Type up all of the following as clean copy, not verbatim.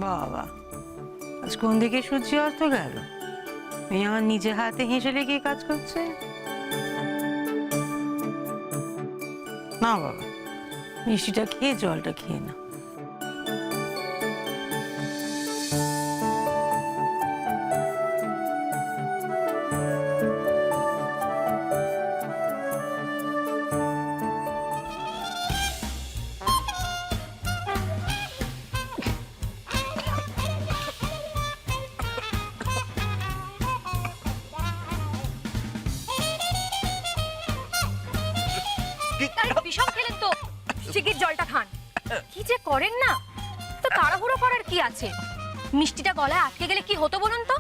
বাবা, আজ কোন দিকে সূর্য অস্ত গেল? মেয়ে আমার নিজে হাতে হেসে লেগে কাজ করছে। না বাবা, মিষ্টিটা খেয়ে জলটা খেয়ে না। বিষম খেলেন তো, শিগগির জলটা খান। কি যে করেন না, তো তাড়াহুড়ো করার কি আছে? মিষ্টিটা গলায় আটকে গেলে কি হতো বলুন তো?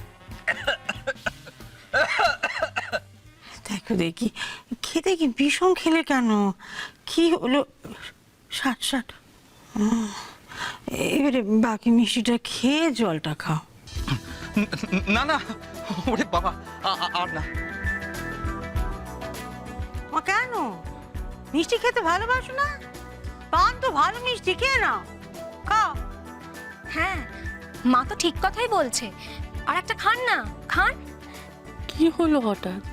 দেখো দেখি, খেতে কি বিষম খেলে কেন? কি হলো? ষাট ষাট। এবারে বাকি মিষ্টিটা খেয়ে জলটা খাও। না না, ওরে বাবা, আর না। মা কেন মিষ্টি খেতে ভালোবাসো না? পান তো ভালো, মিষ্টি খেয়ে নাও, খাও। হ্যাঁ, মা তো ঠিক কথাই বলছে। আর একটা খান না, খান। কি হলো হঠাৎ?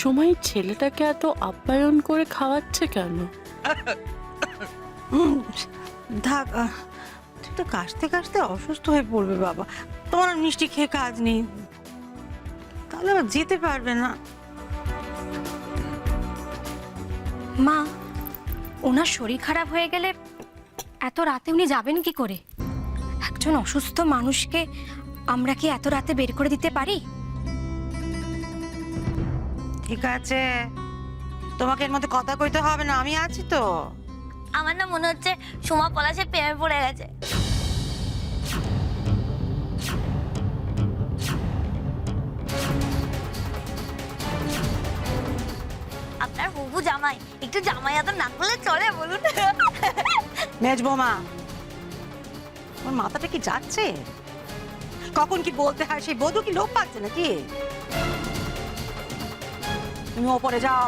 সময় ছেলেটাকে এত আপ্যায়ন করে খাওয়াচ্ছে কেন? থাক, তুই তো কাশতে কাশতে অসুস্থ হয়ে পড়বে বাবা। তোমার আর মিষ্টি খেয়ে কাজ নেই, তাহলে আবার যেতে পারবে না। মা, ওনার শরীর খারাপ হয়ে গেলে এত রাতে উনি যাবেন কি করে? একজন অসুস্থ মানুষকে আমরা কি এত রাতে বের করে দিতে পারি? ঠিক আছে, তোমাকে এর মধ্যে কথা কইতে হবে না, আমি আছি তো। আমার না মনে হচ্ছে সোমা পলাশের প্রেমে পড়ে গেছে। আপনার হবু জামাই একটু জামাই আদর না করলে চলে বলুন? মেজ বৌমা, ওর মাথাটা কি যাচ্ছে? কখন কি বলতে হয় সেই বধূ কি লোক পাচ্ছে নাকি? তুমি ওপরে যাও।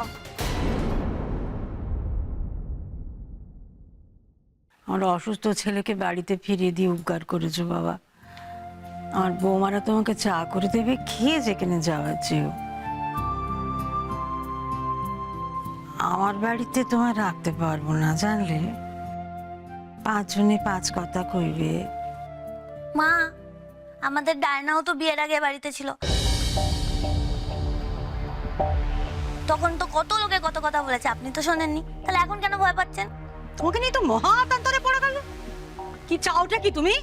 আমার অসুস্থ ছেলেকে বাড়িতে ফিরিয়ে দিয়ে উপকার করেছো বাবা। আমার বৌমারা তোমাকে চা করে দেবে, খেয়ে যেখানে যাওয়ার চেয়েও। আমার বাড়িতে তোমায় রাখতে পারবো না জানলে। 5 জনে 5 কথা কইবে। মা, আমাদের ডায়নাও তো বিয়ের আগে বাড়িতে ছিল, তখন তো কত লোকে কত কথা বলেছে, আপনি তো শোনেননি। তাহলে এখন কেন ভয় পাচ্ছেন? তোমাকে নিয়ে তো মহাতান্তরে পড়ে গেল। কি চাওটা কি তুমি?